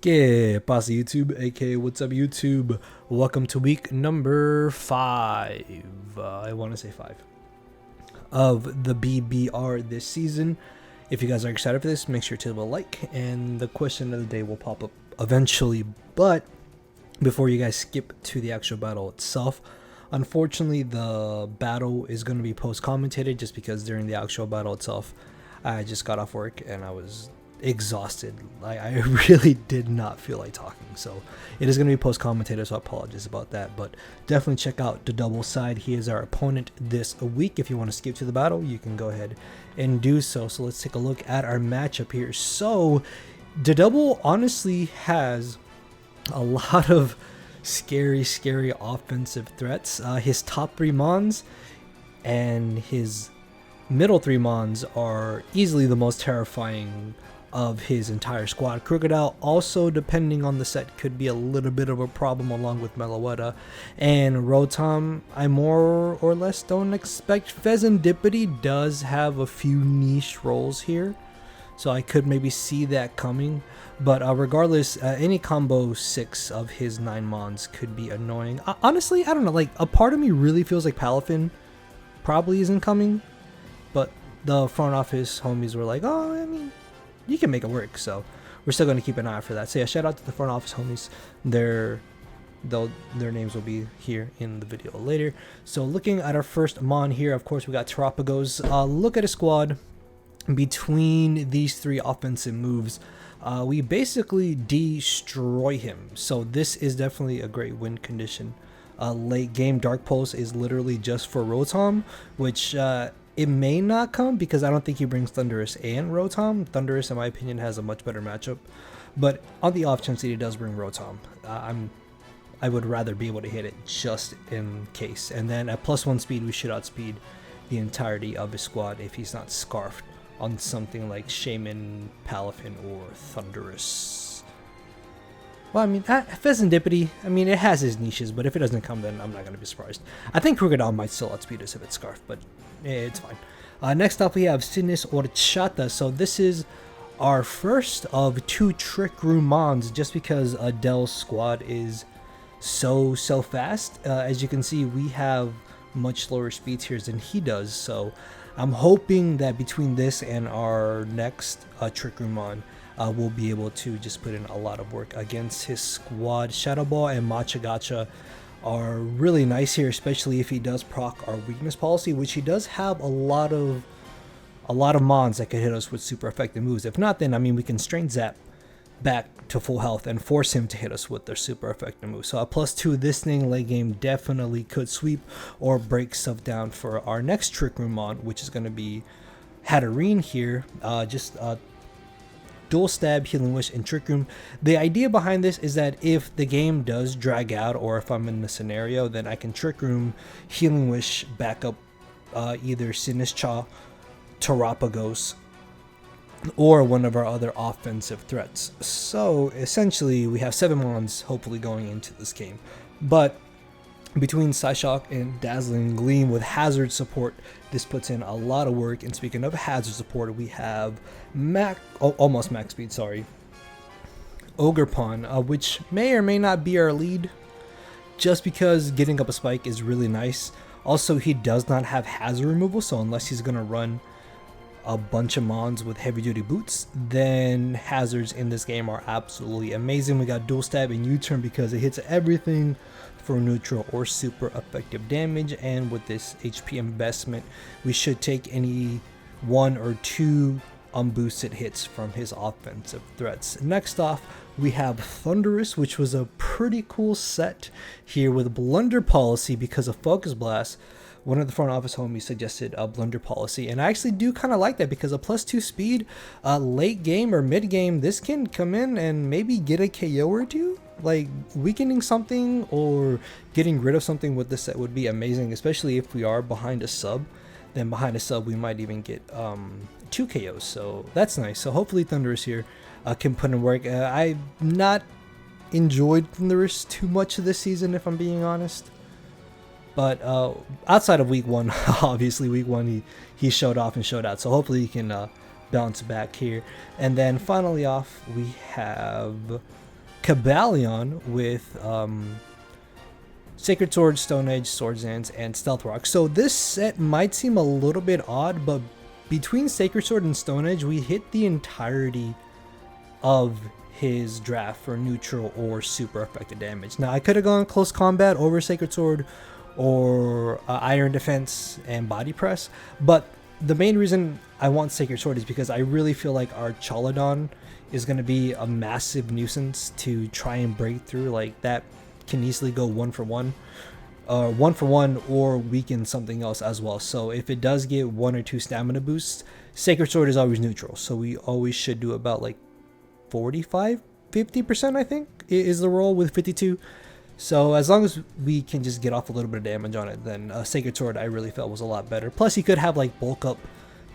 ¿Qué pasa, YouTube? aka what's up, YouTube? Welcome to week number 5. I want to say 5 of the BBR this season. If you guys are excited for this, make sure to leave a like, and the question of the day will pop up eventually. But before you guys skip to the actual battle itself, unfortunately, the battle is going to be post-commentated just because during the actual battle itself, I just got off work and I was exhausted. I really did not feel like talking, so it is going to be post-commentated, so I apologize about that. But definitely check out the double side. He is our opponent this week. If you want to skip to the battle, you can go ahead and do so. So let's take a look at our matchup here. So the double honestly has a lot of scary offensive threats. His top 3 mons and his middle 3 mons are easily the most terrifying of his entire squad. Crocodile also, depending on the set, could be a little bit of a problem along with Meloetta. And Rotom, I more or less don't expect. Pheasantipity does have a few niche roles here, so I could maybe see that coming. But regardless, any combo 6 of his 9 mons could be annoying. Honestly, I don't know, like a part of me really feels like Palafin probably isn't coming, but the front office homies were like, oh, I mean, you can make it work. So we're still going to keep an eye out for that. So yeah, shout out to the front office homies. Their names will be here in the video later. So looking at our first mon here, of course, we got Terapagos. Look at his squad. Between these 3 offensive moves, we basically destroy him. So this is definitely a great win condition. Late game Dark Pulse is literally just for Rotom, which it may not come because I don't think he brings Thundurus and Rotom. Thundurus, in my opinion, has a much better matchup. But on the off chance that he does bring Rotom, I would rather be able to hit it just in case. And then at +1 speed, we should outspeed the entirety of his squad if he's not scarfed on something like Shaman, Palafin, or Thundurus. Well, I mean, Pheasantipity, I mean, it has his niches, but if it doesn't come, then I'm not going to be surprised. I think Crocodile might still outspeed us if it's scarfed, but it's fine. Next up, we have Sinus Horchata. So this is our first of 2 Trick Room mons, just because Adele's squad is so fast. As you can see, we have much lower speeds here than he does, so I'm hoping that between this and our next Trick Room mon, we'll be able to just put in a lot of work against his squad. Shadow Ball and Matcha Gacha are really nice here, especially if he does proc our weakness policy, which he does have a lot of mons that could hit us with super effective moves. If not, then I mean, we can Strain Zap back to full health and force him to hit us with their super effective moves. So at +2, this thing late game definitely could sweep or break stuff down for our next Trick Room mon, which is going to be Hatterene here. Dual Stab, Healing Wish, and Trick Room. The idea behind this is that if the game does drag out, or if I'm in the scenario, then I can Trick Room, Healing Wish, back up either Sinistcha, Terapagos, or one of our other offensive threats. So essentially, we have 7 mons hopefully going into this game. But between Psyshock and Dazzling Gleam with hazard support, this puts in a lot of work. And speaking of hazard support, we have almost max speed, sorry, Ogerpon, which may or may not be our lead, just because getting up a spike is really nice. Also, he does not have hazard removal, so unless he's going to run a bunch of mons with heavy duty boots, then hazards in this game are absolutely amazing. We got Dual Stab and U-Turn because it hits everything for neutral or super effective damage, and with this HP investment, we should take any 1 or 2 unboosted hits from his offensive threats. Next off, we have Thundurus, which was a pretty cool set here with Blunder Policy because of Focus Blast. One of the front office homies suggested a Blunder Policy, and I actually do kind of like that because a +2 speed, late game or mid game, this can come in and maybe get a KO or 2. Like, weakening something or getting rid of something with this set would be amazing, especially if we are behind a sub. Then behind a sub, we might even get 2 KOs, so that's nice. So hopefully Thundurus here can put in work. I've not enjoyed Thundurus too much this season, if I'm being honest. But outside of week 1, obviously week 1 he showed off and showed out. So hopefully he can bounce back here. And then finally off, we have Cabalion with Sacred Sword, Stone Edge, Swords Dance, and Stealth Rock. So this set might seem a little bit odd, but between Sacred Sword and Stone Edge, we hit the entirety of his draft for neutral or super effective damage. Now, I could have gone Close Combat over Sacred Sword or Iron Defense and Body Press, but the main reason I want Sacred Sword is because I really feel like our Chalodon is going to be a massive nuisance to try and break through. Like, that can easily go 1-for-1 or weaken something else as well. So if it does get 1 or 2 stamina boosts, Sacred Sword is always neutral, so we always should do about like 45-50%, I think is the roll with 52. So as long as we can just get off a little bit of damage on it, then Sacred Sword I really felt was a lot better. Plus he could have like bulk up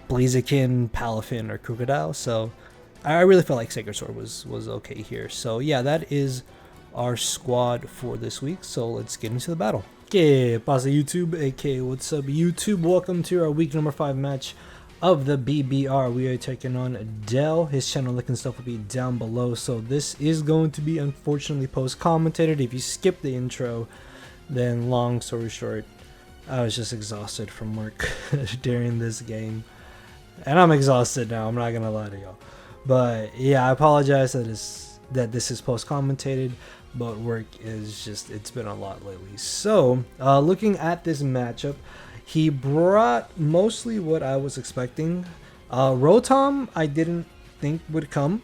Blaziken, Palafin, or Crocodile, so I really felt like Sacred Sword was okay here. So yeah, that is our squad for this week, so let's get into the battle. Okay, pasa YouTube, aka what's up YouTube? Welcome to our week number 5 match of the BBR. We are taking on Dell. His channel link and stuff will be down below. So this is going to be unfortunately post commentated. If you skip the intro, then long story short, I was just exhausted from work during this game, and I'm exhausted now, I'm not gonna lie to y'all. But yeah, I apologize that this is post commentated, but work is just, it's been a lot lately. So looking at this matchup, he brought mostly what I was expecting. Rotom I didn't think would come.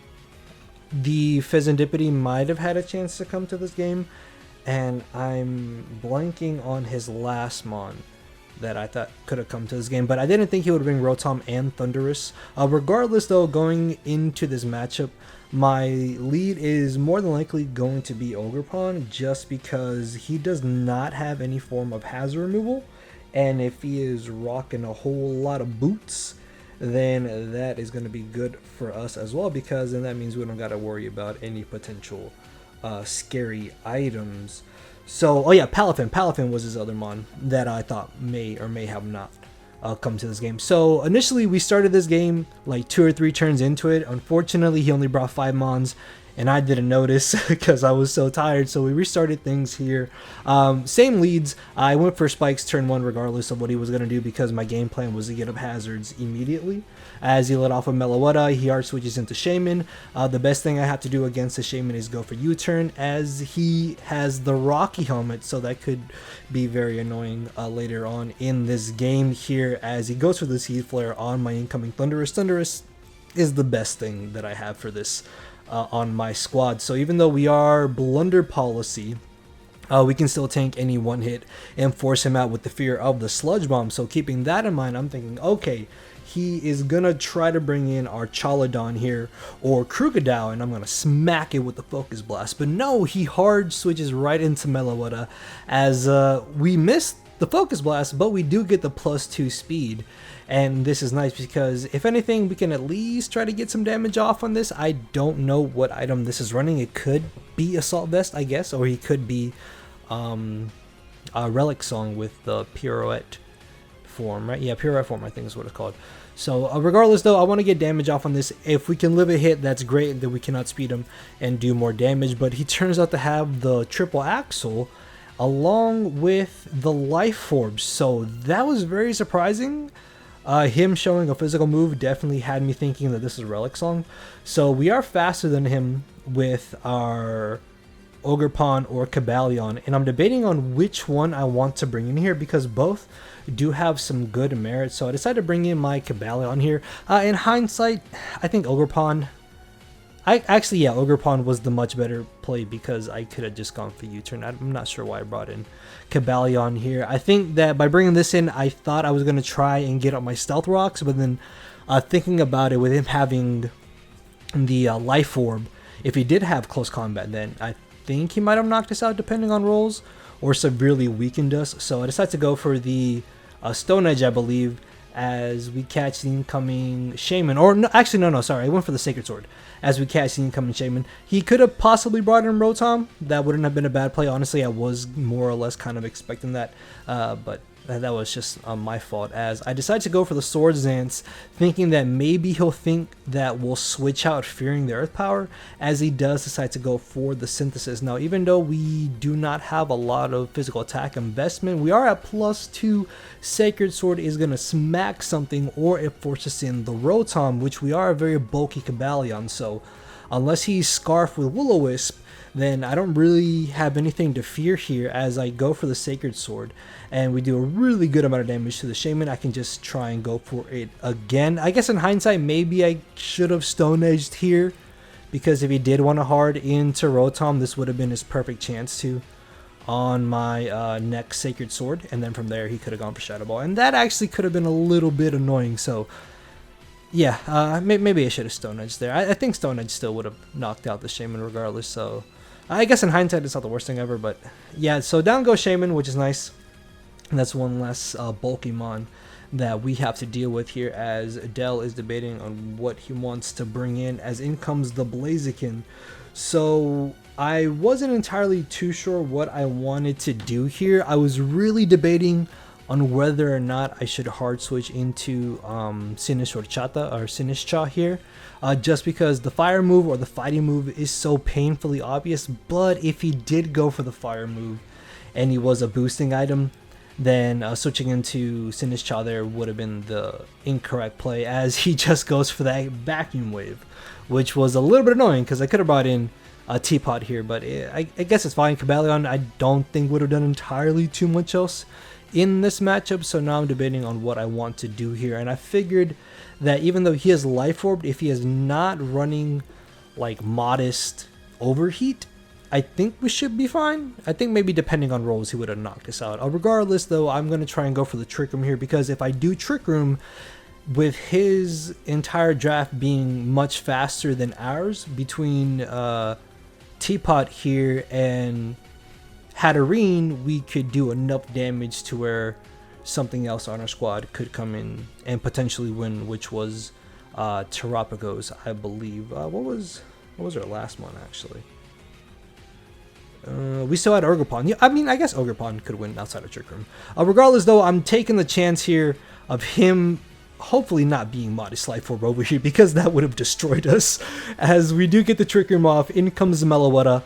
The Fezandipity might have had a chance to come to this game, and I'm blanking on his last mon that I thought could have come to this game, but I didn't think he would bring Rotom and Thundurus. Regardless though, going into this matchup, my lead is more than likely going to be Ogerpon, just because he does not have any form of hazard removal, and if he is rocking a whole lot of boots, then that is going to be good for us as well, because then that means we don't got to worry about any potential scary items. So, oh yeah, Palafin was his other mon that I thought may or may have not come to this game. So initially we started this game like 2 or 3 turns into it. Unfortunately, he only brought 5 mons, and I didn't notice because I was so tired. So we restarted things here. Same leads. I went for Spikes turn 1 regardless of what he was going to do, because my game plan was to get up hazards immediately. As he let off a Meloetta, he hard switches into Shaman. The best thing I have to do against the Shaman is go for U-turn, as he has the Rocky helmet, so that could be very annoying later on in this game here, as he goes for the Seed Flare on my incoming Thundurus. Thundurus is the best thing that I have for this on my squad. So even though we are Blunder Policy, we can still tank any one hit and force him out with the fear of the Sludge Bomb. So keeping that in mind, I'm thinking, okay, he is gonna try to bring in our Chalodon here or Crocodile, and I'm gonna smack it with the Focus Blast. But no, he hard switches right into Meloetta, as we missed the Focus Blast, but we do get the +2 speed. And this is nice because if anything, we can at least try to get some damage off on this. I don't know what item this is running. It could be Assault Vest, I guess, or he could be a Relic Song with the Pirouette form, right? Yeah, Pirouette form, I think is what it's called. So regardless though, I want to get damage off on this. If we can live a hit, that's great, and then we can outspeed him and do more damage. But he turns out to have the Triple Axle along with the Life Orbs, so that was very surprising. Him showing a physical move definitely had me thinking that this is Relic Song. So we are faster than him with our Ogerpon or Cabalion, and I'm debating on which one I want to bring in here, because both do have some good merit. So I decided to bring in my Cabalion here. In hindsight, I think Ogerpon, Ogerpon was the much better play, because I could have just gone for U-turn. I'm not sure why I brought in Cabalion here. I think that by bringing this in, I thought I was going to try and get up my Stealth Rocks, but then thinking about it, with him having the Life Orb, if he did have Close Combat, then I think he might have knocked us out depending on rolls, or severely weakened us. So I decided to go for the Stone Edge, I believe, as we catch the incoming Shaman. Or no, actually, no, sorry, I went for the Sacred Sword as we catch the incoming Shaman. He could have possibly brought in Rotom. That wouldn't have been a bad play. Honestly, I was more or less kind of expecting that, but That was just my fault, as I decided to go for the Swords Dance, thinking that maybe he'll think that we'll switch out fearing the Earth Power, as he does decide to go for the Synthesis. Now, even though we do not have a lot of physical attack investment, we are at +2. Sacred Sword is going to smack something, or it forces in the Rotom, which we are a very bulky Cobalion, so unless he's Scarf with Will-O-Wisp, then I don't really have anything to fear here as I go for the Sacred Sword. And we do a really good amount of damage to the Shaman. I can just try and go for it again. I guess in hindsight, maybe I should have Stone Edged here, because if he did want to hard into Rotom, this would have been his perfect chance to on my next Sacred Sword. And then from there, he could have gone for Shadow Ball. And that actually could have been a little bit annoying. So yeah, maybe I should have Stone Edged there. I think Stone Edge still would have knocked out the Shaman regardless. So I guess in hindsight, it's not the worst thing ever. But yeah, so down goes Shaman, which is nice. And that's one less bulky mon that we have to deal with here, as Dell is debating on what he wants to bring in, as in comes the Blaziken. So I wasn't entirely too sure what I wanted to do here. I was really debating on whether or not I should hard switch into Sinish or Chata or Sinishcha here, just because the fire move or the fighting move is so painfully obvious. But if he did go for the fire move and he was a boosting item, then switching into Sinishcha there would have been the incorrect play, as he just goes for that vacuum wave, which was a little bit annoying because I could have brought in a Teapot here, but I guess it's fine. Cobalion I don't think would have done entirely too much else in this matchup, so now I'm debating on what I want to do here. And I figured that even though he has Life Orb, if he is not running like Modest Overheat, I think we should be fine. I think maybe depending on rolls, he would have knocked us out. Regardless, though, I'm going to try and go for the Trick Room here, because if I do Trick Room, with his entire draft being much faster than ours, between Teapot here and Hatterene, we could do enough damage to where something else on our squad could come in and potentially win, which was Terapagos, I believe. What was our last one, actually? We still had Ogerpon. Yeah, I mean, I guess Ogerpon could win outside of Trick Room. Regardless, though, I'm taking the chance here of him hopefully not being Modest Life Orb over here, because that would have destroyed us. As we do get the Trick Room off, in comes the Meloetta.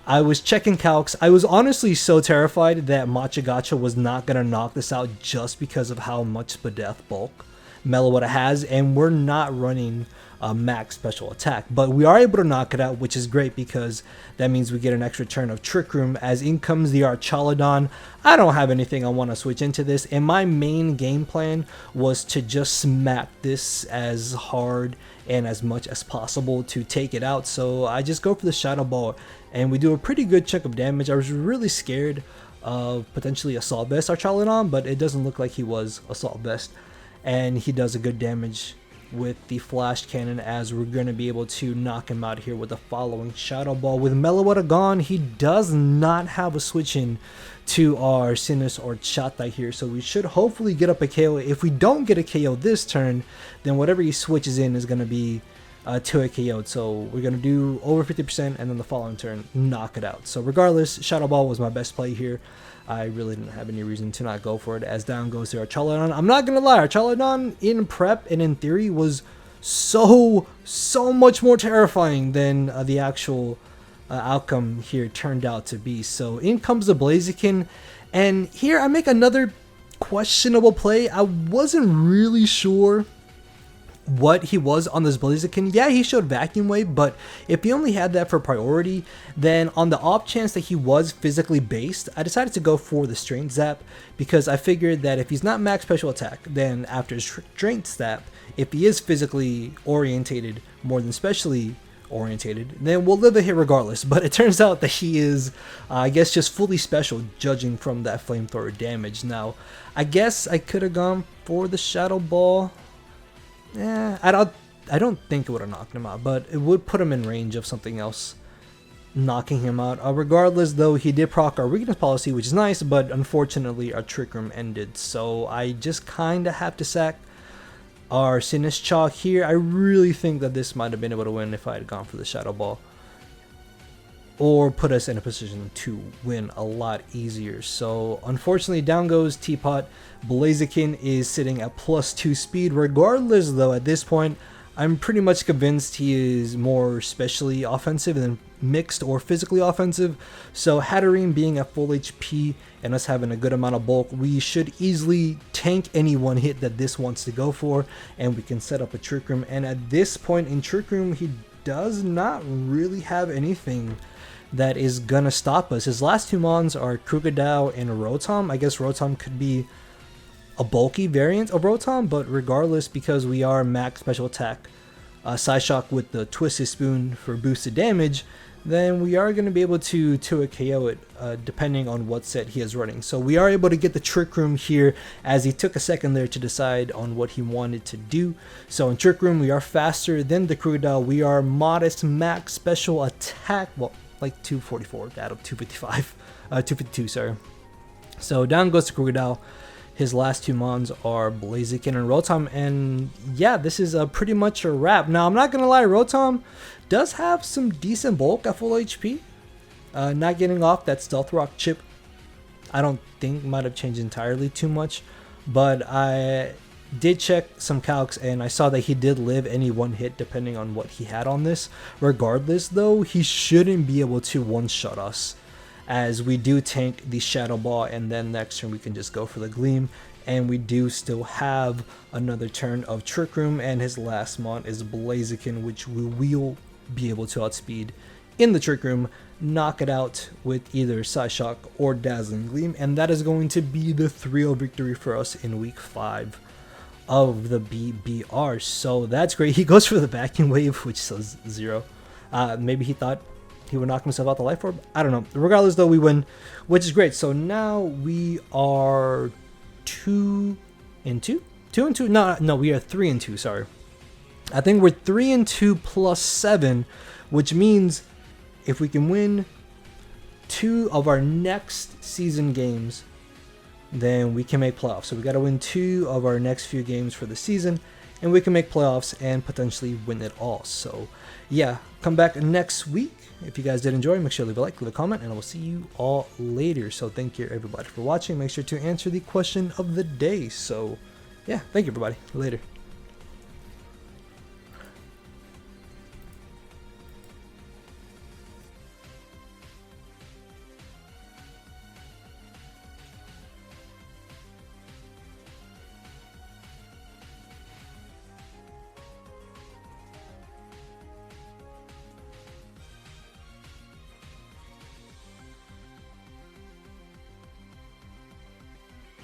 I was checking calcs. I was honestly so terrified that Machagacha was not going to knock this out just because of how much Spadef bulk Meloetta has, and we're not running max special attack, but we are able to knock it out, which is great because that means we get an extra turn of Trick Room. As in comes the Archaludon. I don't have anything I want to switch into this, and my main game plan was to just smack this as hard and as much as possible to take it out. So I just go for the Shadow Ball, and we do a pretty good chunk of damage. I was really scared of potentially Assault Vest Archaludon, but it doesn't look like he was Assault Vest, and he does a good damage with the Flash Cannon, as we're going to be able to knock him out here with the following Shadow Ball. With Meloetta gone, he does not have a switch in to our Sinnoh or Chata here, so we should hopefully get up a KO. If we don't get a KO this turn, then whatever he switches in is going to be to a KO. So we're going to do over 50%, and then the following turn knock it out. So regardless, Shadow Ball was my best play here. I really didn't have any reason to not go for it, as down goes the Archaludon. I'm not going to lie, Archaludon in prep and in theory was so much more terrifying than the actual outcome here turned out to be. So in comes the Blaziken, and here I make another questionable play. I wasn't really sure what he was on this Blaziken. Yeah, he showed Vacuum Wave, but if he only had that for priority, then on the off chance that he was physically based, I decided to go for the Strength Zap, because I figured that if he's not max special attack, then after Strength Zap, if he is physically orientated more than specially orientated, then we'll live a hit regardless. But it turns out that he is, I guess, just fully special, judging from that Flamethrower damage. Now, I guess I could have gone for the Shadow Ball. I don't think it would have knocked him out, but it would put him in range of something else knocking him out. Regardless, though, he did proc our Weakness Policy, which is nice, but unfortunately our Trick Room ended. So I just kind of have to sack our Sinishcha here. I really think that this might have been able to win if I had gone for the Shadow Ball. or put us in a position to win a lot easier. So unfortunately, down goes Teapot. Blaziken is sitting at +2 speed. Regardless, though, at this point, I'm pretty much convinced he is more specially offensive than mixed or physically offensive. So Hatterene being at full HP and us having a good amount of bulk, we should easily tank any one hit that this wants to go for, and we can set up a Trick Room. And at this point in Trick Room, he does not really have anything that is gonna stop us. His last two mons are Krookodile and Rotom. I guess Rotom could be a bulky variant of Rotom, but regardless, because we are max special attack Psyshock with the Twisted Spoon for boosted damage, then we are going to be able to a KO it depending on what set he is running. So we are able to get the Trick Room here, as he took a second there to decide on what he wanted to do. So in Trick Room, we are faster than the Krookodile. We are modest max special attack, well, like 244 out of 255, 252, sorry. So down goes the Krookodile. His last two mons are Blaziken and Rotom, and yeah, this is pretty much a wrap. Now, I'm not gonna lie, Rotom does have some decent bulk at full HP. Not getting off that Stealth Rock chip, I don't think might have changed entirely too much, but I did check some calcs and I saw that he did live any one hit depending on what he had on this. Regardless, though, he shouldn't be able to one-shot us, as we do tank the Shadow Ball, and then next turn we can just go for the Gleam, and we do still have another turn of Trick Room, and his last mon is Blaziken, which we will be able to outspeed in the Trick Room, knock it out with either Psyshock or Dazzling Gleam, and that is going to be the 3-0 victory for us in week 5 of the BBR. So that's great. He goes for the Vacuum Wave, which says 0. Maybe he thought he would knock himself out the Life Orb. I don't know. Regardless, though, we win, which is great. So now we are 2-2. 2-2. No, we are 3-2. Sorry, I think we're 3-2 plus 7, which means if we can win 2 of our next season games, then we can make playoffs. So we got to win 2 of our next few games for the season, and we can make playoffs and potentially win it all. So yeah, come back next week. If you guys did enjoy, make sure to leave a like, leave a comment, and I will see you all later. So thank you everybody for watching. Make sure to answer the question of the day. So yeah, thank you everybody. Later.